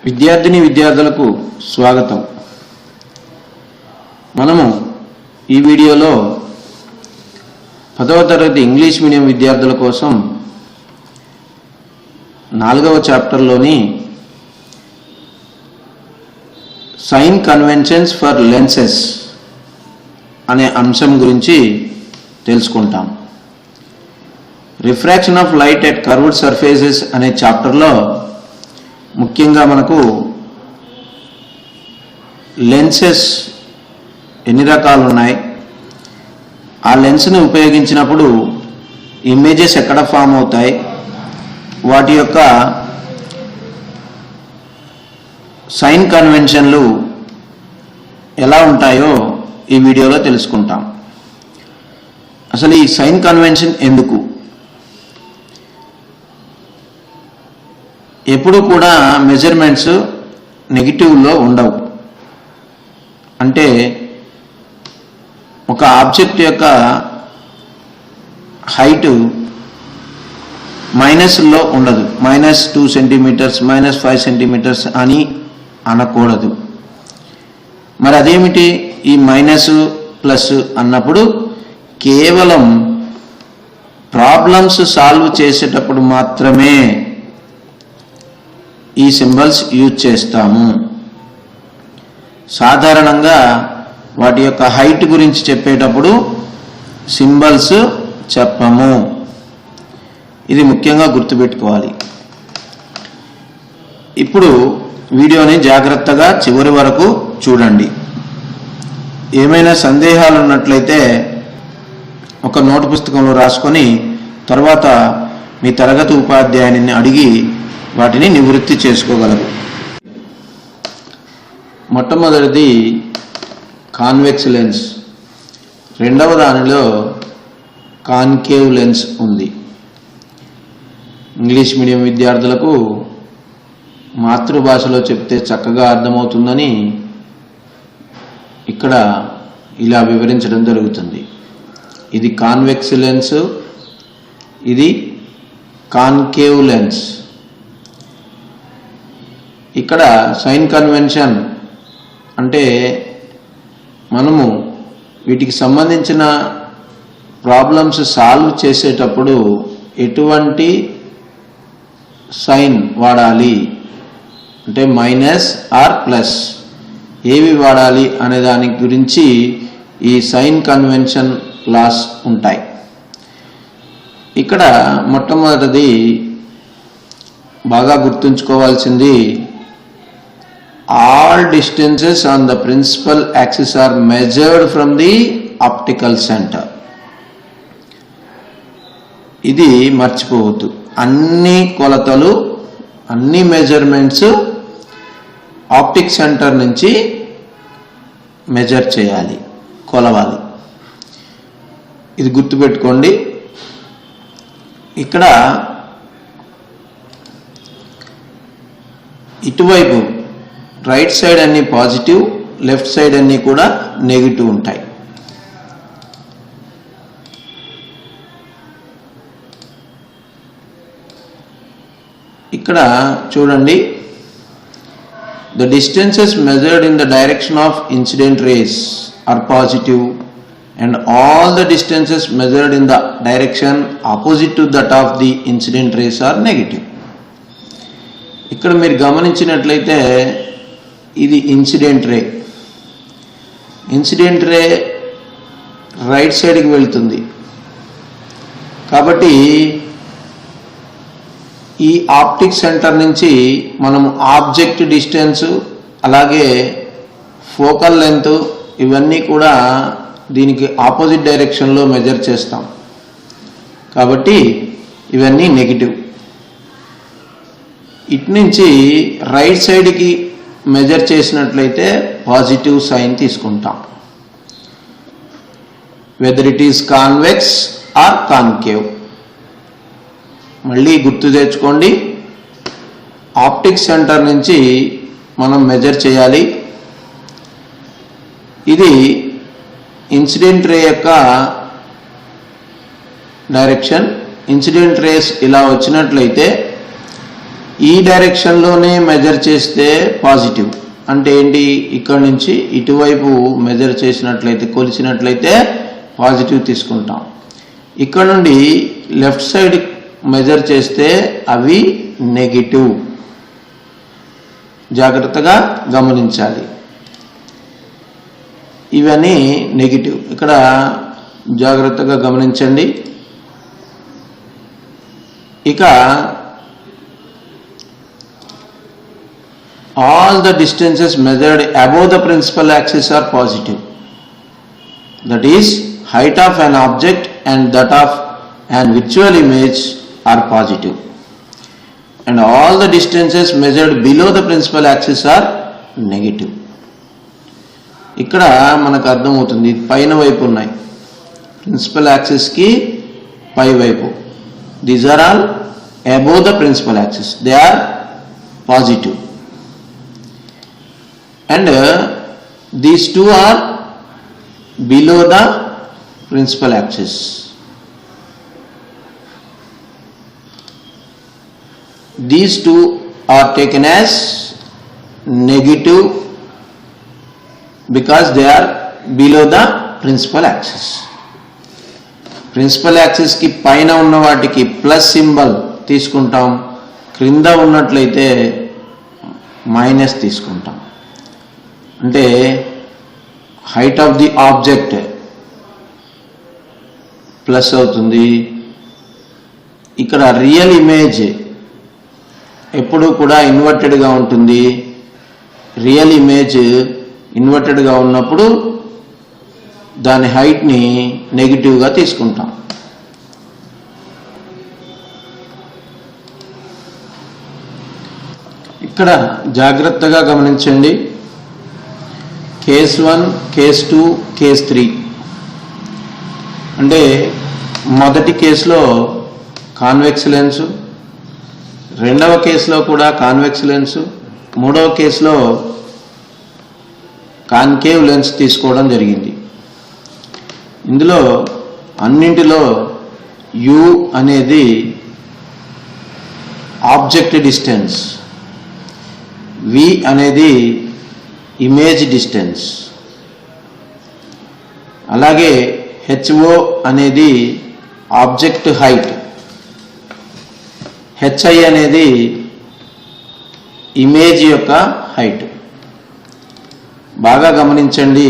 విద్యార్థిని విద్యార్థులకు స్వాగతం. మనము ఈ వీడియోలో 10వ తరగతి ఇంగ్లీష్ మీడియం విద్యార్థుల కోసం 4వ చాప్టర్లోని సైన్ కన్వెన్షన్స్ ఫర్ లెన్సెస్ అనే అంశం గురించి తెలుసుకుంటాం. Refraction of light at curved surfaces అనే చాప్టర్లో ముఖ్యంగా మనకు లెన్సెస్ ఎన్ని రకాలు ఉన్నాయి, ఆ లెన్స్ని ఉపయోగించినప్పుడు ఇమేజెస్ ఎక్కడ ఫామ్ అవుతాయి, వాటి యొక్క సైన్ కన్వెన్షన్లు ఎలా ఉంటాయో ఈ వీడియోలో తెలుసుకుంటాం. అసలు ఈ సైన్ కన్వెన్షన్ ఎందుకు? ఎప్పుడు కూడా మెజర్మెంట్స్ నెగిటివ్లో ఉండవు. అంటే ఒక ఆబ్జెక్ట్ యొక్క హైట్ మైనస్లో ఉండదు. -2 సెంటీమీటర్స్, -5 సెంటీమీటర్స్ అని అనకూడదు. మరి అదేమిటి ఈ మైనస్ ప్లస్ అన్నప్పుడు? కేవలం ప్రాబ్లమ్స్ సాల్వ్ చేసేటప్పుడు మాత్రమే ఈ సింబల్స్ యూజ్ చేస్తాము. సాధారణంగా వాటి యొక్క హైట్ గురించి చెప్పేటప్పుడు సింబల్స్ చెప్పము. ఇది ముఖ్యంగా గుర్తుపెట్టుకోవాలి. ఇప్పుడు వీడియోని జాగ్రత్తగా చివరి వరకు చూడండి. ఏమైనా సందేహాలు ఉన్నట్లయితే ఒక నోటు పుస్తకంలో రాసుకొని తర్వాత మీ తరగతి ఉపాధ్యాయుని అడిగి వాటిని నివృత్తి చేసుకోగలరు. మొట్టమొదటిది కాన్వెక్స్ లెన్స్, రెండవ దానిలో కాన్కేవ్ లెన్స్ ఉంది. ఇంగ్లీష్ మీడియం విద్యార్థులకు మాతృభాషలో చెప్తే చక్కగా అర్థమవుతుందని ఇక్కడ ఇలా వివరించడం జరుగుతుంది. ఇది కాన్వెక్స్ లెన్స్, ఇది కాన్కేవ్ లెన్స్. ఇక్కడ సైన్ కన్వెన్షన్ అంటే మనము వీటికి సంబంధించిన ప్రాబ్లమ్స్ సాల్వ్ చేసేటప్పుడు ఎటువంటి సైన్ వాడాలి, అంటే మైనస్ ఆర్ ప్లస్ ఏవి వాడాలి అనే దాని గురించి ఈ సైన్ కన్వెన్షన్ లాస్ ఉంటాయి. ఇక్కడ మొట్టమొదటిది బాగా గుర్తుంచుకోవాల్సింది, all distances on the principal axis are measured from the optical center. ఇది మర్చిపోవద్దు. అన్ని కొలతలు, అన్ని మెజర్మెంట్స్ ఆప్టిక్ సెంటర్ నుంచి మెజర్ చేయాలి, కొలవాలి. ఇది గుర్తుపెట్టుకోండి. ఇక్కడ ఇటువైపు రైట్ సైడ్ అన్ని పాజిటివ్, లెఫ్ట్ సైడ్ అన్ని కూడా నెగిటివ్ ఉంటాయి. ఇక్కడ చూడండి, the distances measured in the direction of incident rays are positive and all the distances measured in the direction opposite to that of the incident rays are negative. ఇక్కడ మీరు గమనించినట్లయితే ఇది incident ray. Incident ray right సైడ్కి వెళ్తుంది కాబట్టి ఈ optic centre నుంచి మనము ఆబ్జెక్ట్ డిస్టెన్స్, అలాగే ఫోకల్ లెంత్ ఇవన్నీ కూడా దీనికి ఆపోజిట్ డైరెక్షన్లో మెజర్ చేస్తాం. కాబట్టి ఇవన్నీ నెగిటివ్. ఇటు నుంచి రైట్ సైడ్కి మెజర్ చేసినట్లయితే పాజిటివ్ సైన్ తీసుకుంటాం, whether it is convex or concave. మళ్ళీ గుర్తు తెచ్చుకోండి, ఆప్టిక్ సెంటర్ నుంచి మనం మెజర్ చేయాలి. ఇది ఇన్సిడెంట్ రే యొక్క డైరెక్షన్. ఇన్సిడెంట్ రేస్ ఇలా వచ్చినట్లయితే ఈ డైరెక్షన్లోనే మెజర్ చేస్తే పాజిటివ్. అంటే ఏంటి, ఇక్కడ నుంచి ఇటువైపు మెజర్ చేసినట్లయితే, కొలిచినట్లయితే పాజిటివ్ తీసుకుంటాం. ఇక్కడ నుండి లెఫ్ట్ సైడ్ మెజర్ చేస్తే అవి నెగిటివ్. జాగ్రత్తగా గమనించాలి, ఇవన్నీ నెగిటివ్. ఇక్కడ జాగ్రత్తగా గమనించండి. ఇక all the distances measured above the principal axis are positive. That is, height of an object and that of an virtual image are positive. And all the distances measured below the principal axis are negative. ఇక్కడ మనకు అర్థమవుతుంది, పైన వైపు ఉన్నాయి, principal యాక్సిస్కి పై వైపు. These are all above the principal axis, they are positive. And these two are below the principal axis. These two are taken as negative because they are below the principal axis. Principal axis ki paina unna vaatiki plus symbol తీసుకుంటాం, క్రింద ఉన్నట్లయితే minus తీసుకుంటాం. అంటే height of the object plus అవుతుంది. ఇక్కడ real image ఎప్పుడూ కూడా ఇన్వర్టెడ్గా ఉంటుంది. రియల్ ఇమేజ్ ఇన్వర్టెడ్గా ఉన్నప్పుడు దాని హైట్ని నెగిటివ్గా తీసుకుంటాం. ఇక్కడ జాగ్రత్తగా గమనించండి. Case 1, case 2, case 3. అంటే మొదటి కేసులో కాన్వెక్స్ లెన్స్, రెండవ కేసులో కూడా కాన్వెక్స్ లెన్స్, మూడవ కేసులో కాన్కేవ్ లెన్స్ తీసుకోవడం జరిగింది. ఇందులో అన్నింటిలో యు అనేది ఆబ్జెక్ట్ డిస్టెన్స్, వి అనేది ఇమేజ్ డిస్టెన్స్, అలాగే హెచ్ఓ అనేది ఆబ్జెక్ట్ హైట్, హెచ్ఐ అనేది ఇమేజ్ యొక్క హైట్. బాగా గమనించండి,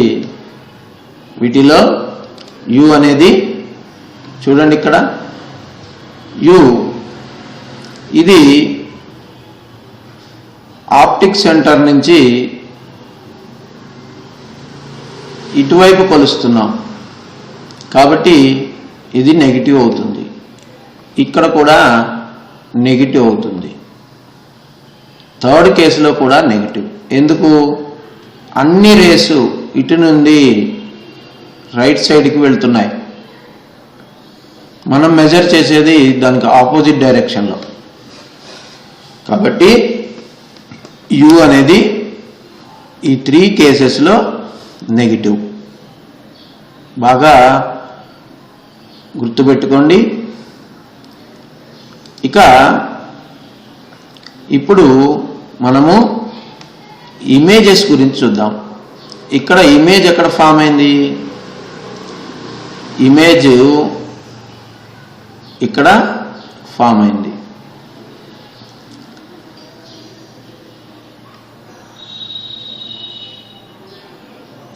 వీటిలో యు అనేది చూడండి, ఇక్కడ యు ఇది ఆప్టిక్ సెంటర్ నుంచి ఇటువైపు కొలుస్తున్నాం కాబట్టి ఇది నెగిటివ్ అవుతుంది. ఇక్కడ కూడా నెగిటివ్ అవుతుంది. థర్డ్ కేసులో కూడా నెగిటివ్. ఎందుకు? అన్ని రేసు ఇటు నుండి రైట్ సైడ్కి వెళ్తున్నాయి. మనం మెజర్ చేసేది దానికి ఆపోజిట్ డైరెక్షన్లో. కాబట్టి యు అనేది ఈ 3 కేసెస్లో నెగిటివ్. బాగా గుర్తుపెట్టుకోండి. ఇక ఇప్పుడు మనము ఇమేజెస్ గురించి చూద్దాం. ఇక్కడ ఇమేజ్ ఎక్కడ ఫామ్ అయింది? ఇమేజ్ ఇక్కడ ఫామ్ అయింది.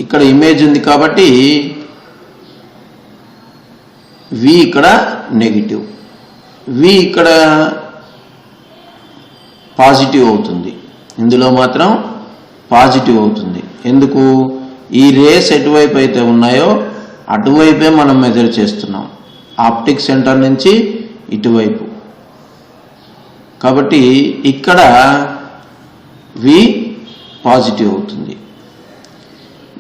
ఇక్కడ ఇమేజ్ ఉంది కాబట్టి వి ఇక్కడ నెగిటివ్, వి ఇక్కడ పాజిటివ్ అవుతుంది. ఇందులో మాత్రం పాజిటివ్ అవుతుంది. ఎందుకు? ఈ రేస్ ఎటువైపు అయితే ఉన్నాయో అటువైపే మనం మెజర్ చేస్తున్నాం, ఆప్టిక్ సెంటర్ నుంచి ఇటువైపు. కాబట్టి ఇక్కడ వి పాజిటివ్ అవుతుంది.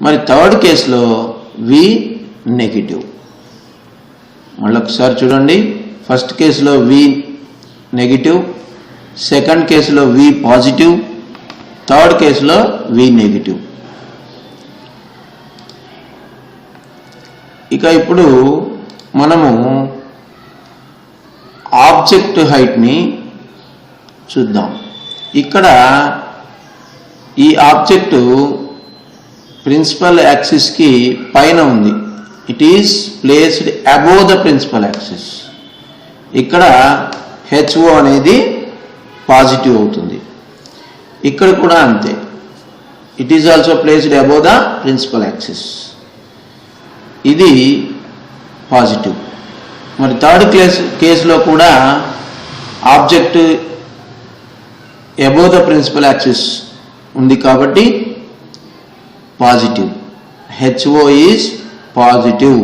మరి థర్డ్ కేసులో వి నెగిటివ్. మళ్ళొకసారి చూడండి. ఫస్ట్ కేసులో వి నెగిటివ్, సెకండ్ కేసులో వి పాజిటివ్, థర్డ్ కేసులో వి నెగిటివ్. ఇక ఇప్పుడు మనము ఆబ్జెక్ట్ హైట్ని చూద్దాం. ఇక్కడ ఈ ఆబ్జెక్టు ప్రిన్సిపల్ యాక్సిస్కి పైన ఉంది. It is placed above the principal axis. ఇక్కడ హెచ్ఓ అనేది పాజిటివ్ అవుతుంది. ఇక్కడ కూడా అంతే, it is also placed above the principal axis. ఇది పాజిటివ్. మరి థర్డ్ కేసులో కూడా object above the principal axis ఉంది కాబట్టి పాజిటివ్. HO is positive.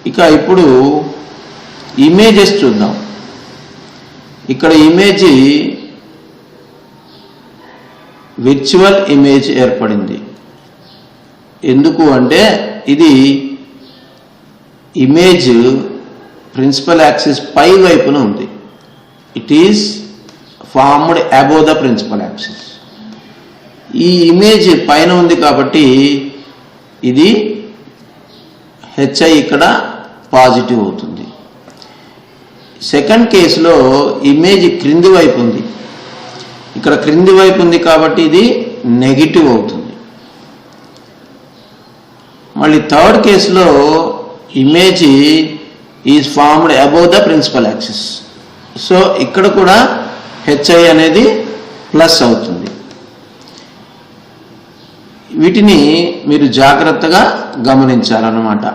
ఇక ఇప్పుడు ఇమేజెస్ చూద్దాం. ఇక్కడ ఇమేజ్ విర్చువల్ ఇమేజ్ ఏర్పడింది. ఎందుకు అంటే ఇది ఇమేజ్ ప్రిన్సిపల్ యాక్సిస్ పై వైపున ఉంది. It is formed above the principal axis. ఈ ఇమేజ్ పైన ఉంది కాబట్టి ఇది హెచ్ఐ ఇక్కడ పాజిటివ్ అవుతుంది. సెకండ్ కేసులో ఇమేజ్ క్రింది వైపు ఉంది. ఇక్కడ క్రింది వైపు ఉంది కాబట్టి ఇది నెగిటివ్ అవుతుంది. మళ్ళీ థర్డ్ కేసులో image is formed above the principal axis. So ఇక్కడ కూడా హెచ్ఐ అనేది ప్లస్ అవుతుంది. వీటిని మీరు జాగ్రత్తగా గమనించాలన్నమాట.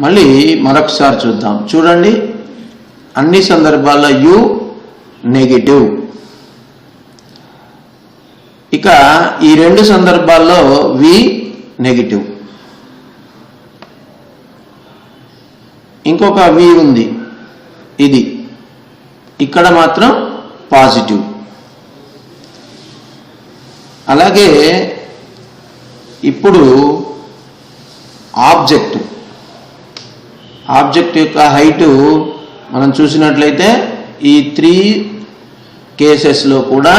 మళ్ళీ మరొకసారి చూద్దాం. చూడండి, అన్ని సందర్భాల్లో యు నెగిటివ్. ఇక ఈ రెండు సందర్భాల్లో వి నెగిటివ్. ఇంకొక వి ఉంది, ఇది ఇక్కడ మాత్రం పాజిటివ్. అలాగే ఇప్పుడు ఆబ్జెక్ట్ యొక్క హైటు మనం చూసినట్లయితే ఈ 3 కేసెస్లో కూడా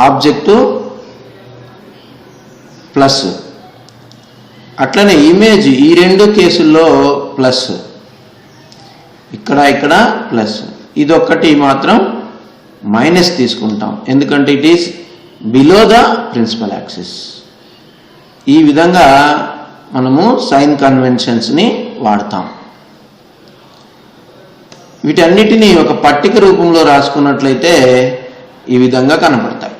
ఆబ్జెక్టు ప్లస్. అట్లనే ఇమేజ్ ఈ 2 కేసుల్లో ప్లస్. ఇక్కడ ప్లస్. ఇదొక్కటి మాత్రం మైనస్ తీసుకుంటాం, ఎందుకంటే it is below the principal axis. ఈ విధంగా మనము సైన్ కన్వెన్షన్స్ని వాడతాం. వీటన్నిటినీ ఒక పట్టిక రూపంలో రాసుకున్నట్లయితే ఈ విధంగా కనపడతాయి.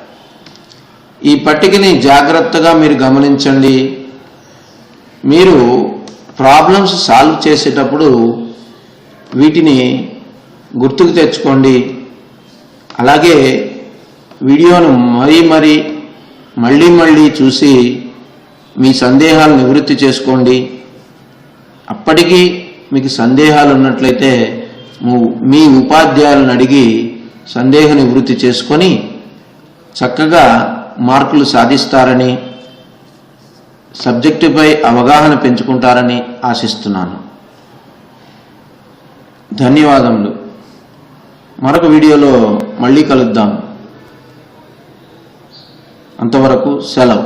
ఈ పట్టికని జాగ్రత్తగా మీరు గమనించండి. మీరు ప్రాబ్లమ్స్ సాల్వ్ చేసేటప్పుడు వీటిని గుర్తుకు తెచ్చుకోండి. అలాగే వీడియోను మళ్ళీ చూసి మీ సందేహాలు నివృత్తి చేసుకోండి. అప్పటికీ మీకు సందేహాలు ఉన్నట్లయితే మీ ఉపాధ్యాయులను అడిగి సందేహ నివృత్తి చేసుకొని చక్కగా మార్కులు సాధిస్తారని, సబ్జెక్టుపై అవగాహన పెంచుకుంటారని ఆశిస్తున్నాను. ధన్యవాదములు. మరొక వీడియోలో మళ్ళీ కలుద్దాం. అంతవరకు సెలవు.